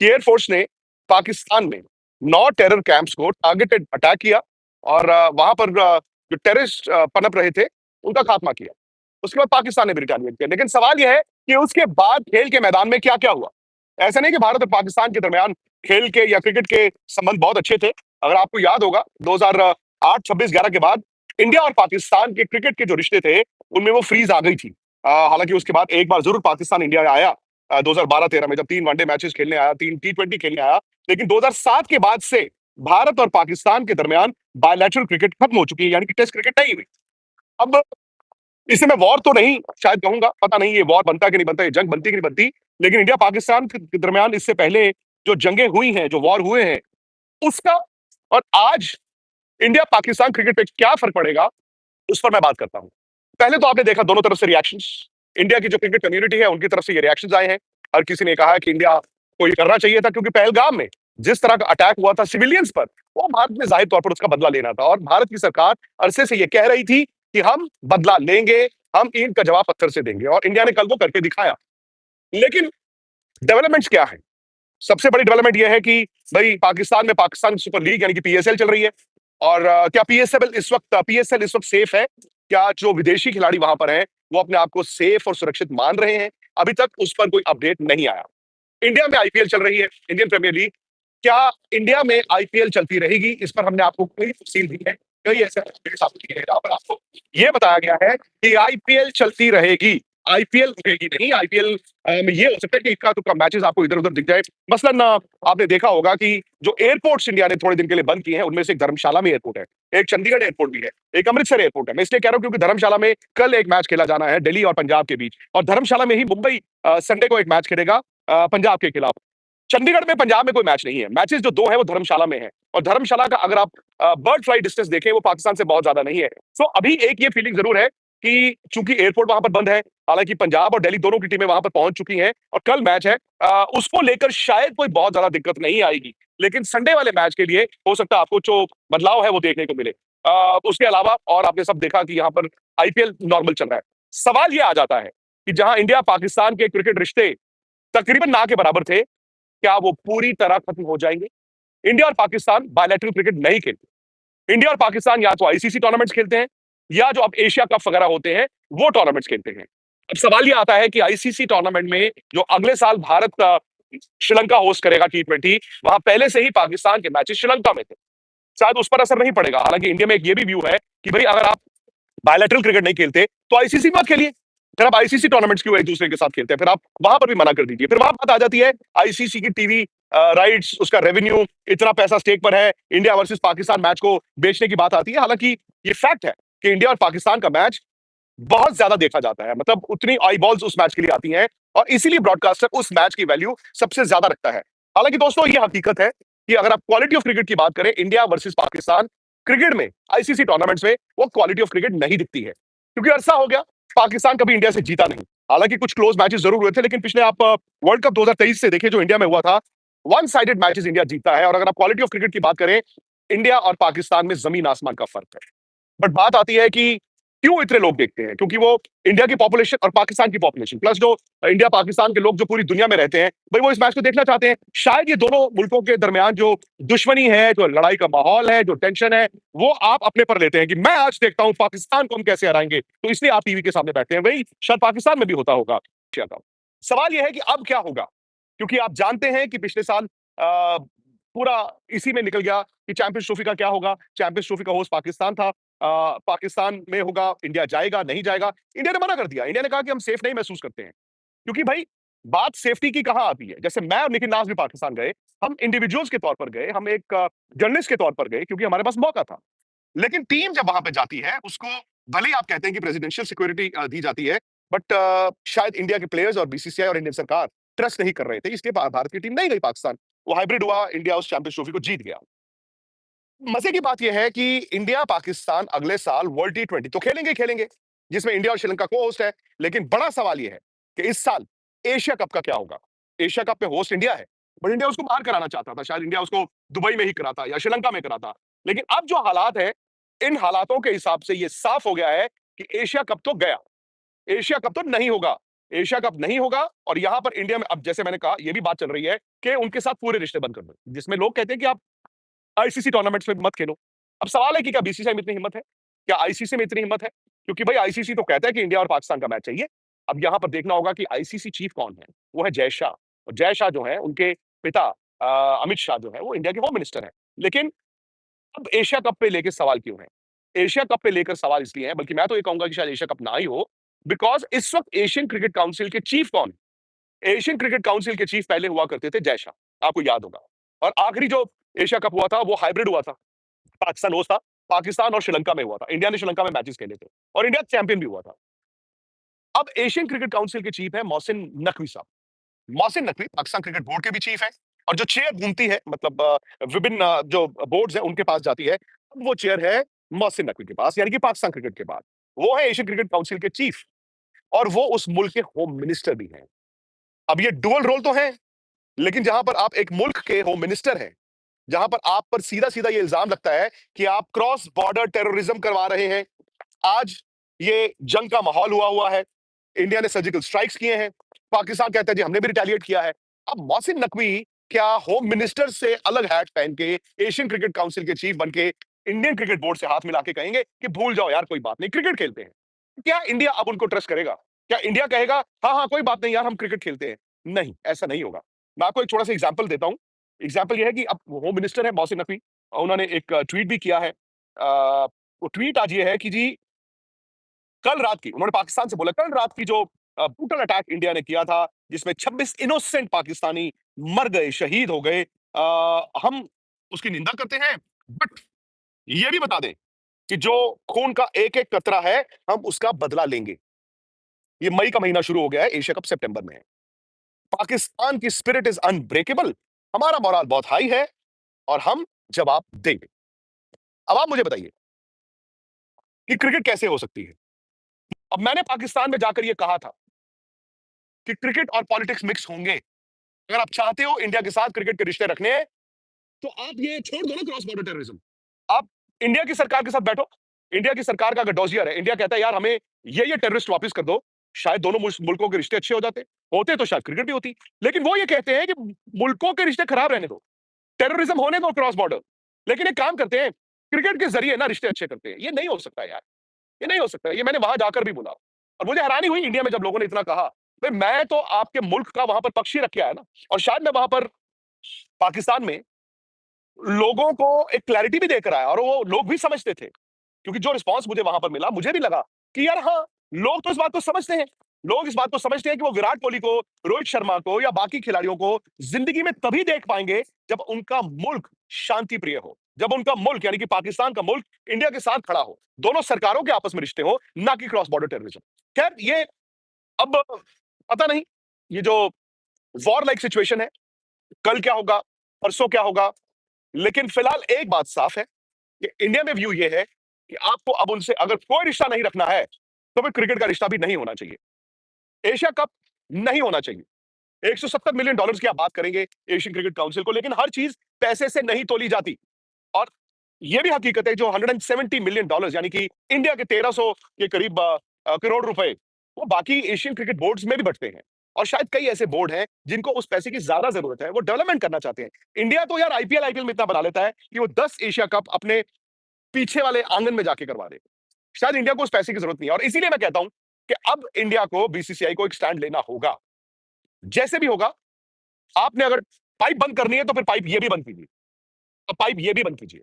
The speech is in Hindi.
कि एयरफोर्स ने पाकिस्तान में 9 टेरर कैंप्स को टारगेटेड अटैक किया और वहां पर जो टेररिस्ट पनप रहे थे उनका खात्मा किया। उसके बाद पाकिस्तान ने भी रिटेलिएट किया। लेकिन सवाल यह है कि उसके बाद खेल के मैदान में क्या क्या हुआ। ऐसा नहीं कि भारत और पाकिस्तान के दरमियान खेल के या क्रिकेट के संबंध बहुत अच्छे थे। अगर आपको याद होगा 2008 26/11 के बाद इंडिया और पाकिस्तान के क्रिकेट के जो रिश्ते थे उनमें वो फ्रीज आ गई थी। हालांकि उसके बाद एक बार जरूर पाकिस्तान इंडिया आया 2012-13 में, जब 3 वनडे मैचेस खेलने आया, 3 T20 खेलने आया। लेकिन 2007 के बाद से भारत और पाकिस्तान के दरमियान बायलैटरल क्रिकेट खत्म हो चुकी है, यानी कि टेस्ट क्रिकेट नहीं हुई। अब इसे मैं वॉर तो नहीं शायद कहूंगा, पता नहीं ये वॉर बनता है कि नहीं बनता, ये जंग बनती कि नहीं बनती। लेकिन इंडिया पाकिस्तान के दरमियान इससे पहले जो जंगें हुई हैं, जो वॉर हुए हैं, उसका और आज इंडिया पाकिस्तान क्रिकेट पे क्या फर्क पड़ेगा, उस पर मैं बात करता हूं। पहले तो आपने देखा दोनों तरफ से रिएक्शंस। इंडिया की जो क्रिकेट कम्युनिटी है उनकी तरफ से ये रिएक्शंस आए हैं। हर किसी ने कहा कि इंडिया को ये करना चाहिए था, क्योंकि पहलगाम में जिस तरह का अटैक हुआ था सिविलियंस पर, वो भारत ने जाहिर तौर पर उसका बदला लेना था। और भारत की सरकार अरसे से ये कह रही थी कि हम बदला लेंगे, हम ईंट का जवाब पत्थर से देंगे, और इंडिया ने कल वो करके दिखाया। लेकिन डेवलपमेंट्स क्या है? सबसे बड़ी डेवलपमेंट यह है कि भाई पाकिस्तान में पाकिस्तान सुपर लीग यानी कि पीएसएल चल रही है। और क्या पीएसएल इस वक्त सेफ है? क्या जो विदेशी खिलाड़ी वहां पर हैं वो अपने आप को सेफ और सुरक्षित मान रहे हैं? अभी तक उस पर कोई अपडेट नहीं आया। इंडिया में आईपीएल चल रही है, इंडियन प्रीमियर लीग। क्या इंडिया में आईपीएल चलती रहेगी? इस पर हमने आपको कई तफसील दी है, कई ऐसे अपडेट्स आपको दिए हैं जहां पर आपको ये बताया गया है कि आईपीएल चलती रहेगी, आईपीएल रुकेगी नहीं। आईपीएल में ये हो सकता है कि इक्का दुक्का मैचेस आपको इधर उधर दिख जाए। मसलन आपने देखा होगा कि जो एयरपोर्ट्स इंडिया ने थोड़े दिन के लिए बंद किए हैं उनमें से एक धर्मशाला में एयरपोर्ट है, एक चंडीगढ़ एयरपोर्ट भी है, एक अमृतसर एयरपोर्ट है। मैं इसलिए कह रहा हूं क्योंकि धर्मशाला में कल एक मैच खेला जाना है दिल्ली और पंजाब के बीच, और धर्मशाला में ही मुंबई संडे को एक मैच खेलेगा पंजाब के खिलाफ। चंडीगढ़ में पंजाब में कोई मैच नहीं है। मैचेस जो 2 हैं वो धर्मशाला में है, और धर्मशाला का अगर आप बर्ड फ्लाई डिस्टेंस देखें वो पाकिस्तान से बहुत ज्यादा नहीं है। सो अभी एक ये फीलिंग जरूर है कि चूंकि एयरपोर्ट वहां पर बंद है, हालांकि पंजाब और दिल्ली दोनों की टीमें वहां पर पहुंच चुकी हैं और कल मैच है, उसको लेकर शायद कोई बहुत ज्यादा दिक्कत नहीं आएगी। लेकिन संडे वाले मैच के लिए हो सकता है आपको जो बदलाव है वो देखने को मिले। उसके अलावा और आपने सब देखा कि यहाँ पर आईपीएल नॉर्मल चल रहा है। सवाल ये आ जाता है कि जहां इंडिया पाकिस्तान के क्रिकेट रिश्ते तकरीबन ना के बराबर थे, क्या वो पूरी तरह खत्म हो जाएंगे? इंडिया और पाकिस्तान बायलैटरल क्रिकेट नहीं खेलते। इंडिया और पाकिस्तान या तो आईसीसी टूर्नामेंट्स खेलते हैं, या जो अब एशिया कप वगैरह होते हैं वो टूर्नामेंट्स खेलते हैं। अब सवाल ये आता है कि आईसीसी टूर्नामेंट में जो अगले साल भारत श्रीलंका होस्ट करेगा T20, वहां पहले से ही पाकिस्तान के मैचेस श्रीलंका में थे, शायद उस पर असर नहीं पड़ेगा। हालांकि इंडिया में एक ये भी व्यू है कि भाई अगर आप बायलैटरल क्रिकेट नहीं खेलते तो आईसीसी मत खेलिए, फिर आप आईसीसी टूर्नामेंट्स क्यों एक दूसरे के साथ खेलते हैं? फिर आप वहां पर भी मना कर दीजिए। फिर वहां बात आ जाती है आईसीसी की टीवी राइट्स, उसका रेवेन्यू, इतना पैसा स्टेक पर है, इंडिया वर्सेस पाकिस्तान मैच को बेचने की बात आती है। हालांकि ये फैक्ट है कि इंडिया और पाकिस्तान का मैच बहुत ज्यादा देखा जाता है, मतलब उतनी आई बॉल्स उस मैच के लिए आती हैं, और इसीलिए ब्रॉडकास्टर उस मैच की वैल्यू सबसे ज्यादा रखता है। हालांकि दोस्तों ये हकीकत है कि अगर आप क्वालिटी ऑफ क्रिकेट की बात करें, इंडिया वर्सेस पाकिस्तान क्रिकेट में आईसीसी टूर्नामेंट्स में वो क्वालिटी ऑफ क्रिकेट नहीं दिखती है, क्योंकि अरसा हो गया पाकिस्तान कभी इंडिया से जीता नहीं। हालांकि कुछ क्लोज मैचेस जरूर हुए थे, लेकिन पिछले आप वर्ल्ड कप 2023 से देखिए जो इंडिया में हुआ था, वन साइडेड मैचेस इंडिया जीता है। और अगर आप क्वालिटी ऑफ क्रिकेट की बात करें, इंडिया और पाकिस्तान में जमीन आसमान का फर्क है। बट बात आती है कि क्यों इतने लोग देखते हैं? क्योंकि वो इंडिया की पॉपुलेशन और पाकिस्तान की पॉपुलेशन प्लस जो इंडिया पाकिस्तान के लोग जो पूरी दुनिया में रहते हैं, भाई वो इस मैच को देखना चाहते हैं। शायद ये दोनों मुल्कों के दरमियान जो दुश्मनी है, जो लड़ाई का माहौल है, जो टेंशन है, वो आप अपने पर लेते हैं कि मैं आज देखता हूं पाकिस्तान को हम कैसे हराएंगे, तो इसलिए आप टीवी के सामने बैठते हैं। वही शायद पाकिस्तान में भी होता होगा। सवाल यह है कि अब क्या होगा, क्योंकि आप जानते हैं कि पिछले साल पूरा इसी में निकल गया कि चैंपियंस ट्रॉफी का क्या होगा। चैंपियंस ट्रॉफी का होस्ट पाकिस्तान था, पाकिस्तान में होगा, इंडिया जाएगा नहीं जाएगा? इंडिया ने मना कर दिया। इंडिया ने कहा कि हम सेफ नहीं महसूस करते हैं, क्योंकि भाई बात सेफ्टी की कहां आती है। जैसे मैं और निखिल नाज भी पाकिस्तान गए, हम इंडिविजुअल्स के तौर पर गए, हम एक जर्नलिस्ट के तौर पर गए, क्योंकि हमारे पास मौका था। लेकिन टीम जब वहां पे जाती है, उसको भले ही आप कहते हैं कि प्रेसिडेंशियल सिक्योरिटी दी जाती है, बट शायद इंडिया के प्लेयर्स और बीसीसीआई और इंडियन सरकार ट्रस्ट नहीं कर रहे थे, इसलिए भारत की टीम नहीं गई पाकिस्तान। वो हाइब्रिड हुआ, इंडिया उस चैंपियंस ट्रॉफी को जीत गया। मजे की बात यह है कि इंडिया पाकिस्तान अगले साल वर्ल्ड T20 तो खेलेंगे खेलेंगे, जिसमें इंडिया और श्रीलंका को होस्ट है। लेकिन बड़ा सवाल यह है कि इस साल एशिया कप का क्या होगा। एशिया कप में होस्ट इंडिया है, बट इंडिया उसको बाहर कराना चाहता था। शायद इंडिया उसको दुबई में ही कराता या श्रीलंका में कराता। लेकिन अब जो हालात है, इन हालातों के हिसाब से यह साफ हो गया है कि एशिया कप तो गया, एशिया कप तो नहीं होगा। एशिया कप नहीं होगा और यहां पर इंडिया में अब जैसे मैंने कहा यह भी बात चल रही है कि उनके साथ पूरे रिश्ते बंद कर दो, जिसमें लोग कहते हैं कि आप आईसीसी टूर्नामेंट्स में मत खेलो। अब सवाल है कि क्या बीसीसीआई में इतनी हिम्मत है? क्या आईसीसी में इतनी हिम्मत है? क्योंकि भाई आईसीसी तो कहता है कि इंडिया और पाकिस्तान का मैच चाहिए। अब यहां पर देखना होगा कि आईसीसी चीफ कौन है? वो है जय शाह। और जय शाह जो है उनके पिता अमित शाह जो है वो इंडिया के होम मिनिस्टर हैं। लेकिन अब एशिया कप पे लेके सवाल क्यों है? एशिया कप पे लेकर सवाल इसलिए है, बल्कि मैं तो ये कहूंगा कि शायद एशिया कप ना ही हो, बिकॉज़ इस वक्त एशियन क्रिकेट काउंसिल के चीफ कौन है? एशियन क्रिकेट काउंसिल के चीफ पहले हुआ करते थे जय शाह, आपको याद होगा। और आखिरी जो एशिया कप हुआ था वो हाइब्रिड हुआ था। पाकिस्तान होस्ट था, पाकिस्तान और श्रीलंका में हुआ था। इंडिया ने श्रीलंका में मैचेस खेले थे और इंडिया चैंपियन भी हुआ था। अब एशियन क्रिकेट काउंसिल के चीफ है मोहसिन नकवी साहब। मोहसिन नकवी पाकिस्तान क्रिकेट बोर्ड के भी चीफ है और जो चेयर घूमती है मतलब विभिन्न जो बोर्ड्स हैं उनके पास जाती है, अब वो चेयर है मोहसिन नकवी के पास, यानी कि पाकिस्तान क्रिकेट के बाद। वो है एशियन क्रिकेट काउंसिल के चीफ और वो उस मुल्क के होम मिनिस्टर भी हैं। अब ये डुअल रोल तो है, लेकिन जहां पर आप एक मुल्क के होम मिनिस्टर हैं, जहां पर आप पर सीधा-सीधा ये इल्जाम लगता है कि आप क्रॉस बॉर्डर टेररिज्म करवा रहे हैं। आज ये जंग का माहौल हुआ हुआ है। इंडिया ने सर्जिकल स्ट्राइक्स किए हैं। पाकिस्तान कहता है जी हमने भी रिटेलिएट किया है। अब मोहसिन नकवी क्या होम मिनिस्टर से अलग हैट पहन के एशियन क्रिकेट काउंसिल के चीफ बन के इंडियन क्रिकेट बोर्ड से हाथ मिला के कहेंगे कि भूल जाओ यार कोई बात नहीं, क्रिकेट खेलते हैं। क्या इंडिया अब उनको ट्रस्ट करेगा? क्या इंडिया कहेगा हाँ, हाँ, कोई बात नहीं यार हम क्रिकेट खेलते हैं? नहीं, ऐसा नहीं होगा। मैं आपको एक छोटा-सा एग्जांपल देता हूं। एग्जांपल ये है कि अब होम मिनिस्टर है मोहसिन नकवी और उन्होंने एक ट्वीट भी किया है। वो ट्वीट आज ये है कि जी कल रात की उन्होंने पाकिस्तान से बोला कल रात की जो ब्रूटल अटैक इंडिया ने किया था जिसमें 26 इनोसेंट पाकिस्तानी मर गए, शहीद हो गए, हम उसकी निंदा करते हैं, बट ये भी बता दें कि जो खून का एक-एक कतरा है, हम उसका बदला लेंगे। ये मई का महीना शुरू हो गया है, एशिया कप सितंबर में है। पाकिस्तान की स्पिरिट इज अनब्रेकेबल, हमारा मोरल बहुत हाई है और हम जवाब देंगे। अब आप मुझे बताइए कि क्रिकेट कैसे हो सकती है? अब मैंने पाकिस्तान में जाकर ये कहा था कि क्रिकेट और पॉलिटिक्स मिक्स होंगे। अगर आप चाहते हो इंडिया के साथ क्रिकेट के रिश्ते रखने हैं, तो आप ये छोड़ दो ना क्रॉस बॉर्डर टेररिज्म। आप इंडिया की सरकार के साथ बैठो। इंडिया की सरकार का अगर डॉजियर है, इंडिया कहता है यार हमें ये टेररिस्ट वापस कर दो, शायद दोनों मुल्कों के रिश्ते अच्छे हो जाते। होते तो शायद क्रिकेट भी होती। लेकिन वो ये कहते हैं कि मुल्कों के रिश्ते खराब रहने दो, टेररिज्म होने दो क्रॉस बॉर्डर। लेकिन एक काम करते हैं, क्रिकेट के जरिए ना रिश्ते अच्छे करते हैं। ये नहीं हो सकता यार, ये नहीं हो सकता। ये मैंने वहां जाकर भी बोला और मुझे हैरानी हुई इंडिया में जब लोगों ने इतना कहा। भाई मैं तो आपके मुल्क का वहां पर पक्ष ही रख के आया ना, और शायद मैं वहां पर पाकिस्तान में लोगों को एक क्लैरिटी भी देकर आया और वो लोग भी समझते थे। क्योंकि जो रिस्पांस मुझे वहां पर मिला, मुझे भी लगा कि यार हाँ, लोग तो इस बात को समझते हैं। लोग इस बात को समझते हैं कि वो विराट कोहली को, रोहित शर्मा को या बाकी खिलाड़ियों को जिंदगी में तभी देख पाएंगे जब उनका मुल्क शांति प्रिय हो, जब उनका मुल्क यानी कि पाकिस्तान का मुल्क इंडिया के साथ खड़ा हो, दोनों सरकारों के आपस में रिश्ते हो, ना कि क्रॉस बॉर्डर टेररिज्म। खैर ये अब पता नहीं, ये जो वॉर लाइक सिचुएशन है, कल क्या होगा, परसों क्या होगा, लेकिन फिलहाल एक बात साफ है कि इंडिया में व्यू ये है कि आपको अब उनसे अगर कोई रिश्ता नहीं रखना है, तो फिर क्रिकेट का रिश्ता भी नहीं होना चाहिए। एशिया कप नहीं होना चाहिए। $170 मिलियन की आप बात करेंगे एशियन क्रिकेट काउंसिल को, लेकिन हर चीज पैसे से नहीं तोली जाती। और यह भी हकीकत है जो $170 मिलियन यानी कि इंडिया के 1300 के करीब करोड़ रुपए, वो बाकी एशियन क्रिकेट बोर्ड्स में भी बंटते हैं। और शायद कई ऐसे बोर्ड हैं जिनको उस पैसे की ज्यादा जरूरत है, वो डेवलपमेंट करना चाहते हैं। इंडिया तो यार आईपीएल में इतना बना लेता है कि वो 10 एशिया कप अपने पीछे वाले आंगन में जाके करवा दे। शायद इंडिया को उस पैसे की जरूरत नहीं है और इसीलिए मैं कहता हूं कि अब इंडिया को, बीसीसीआई को एक स्टैंड लेना होगा। जैसे भी होगा, आपने अगर पाइप बंद करनी है तो फिर पाइप ये भी बंद कीजिए, और पाइप ये भी बंद कीजिए।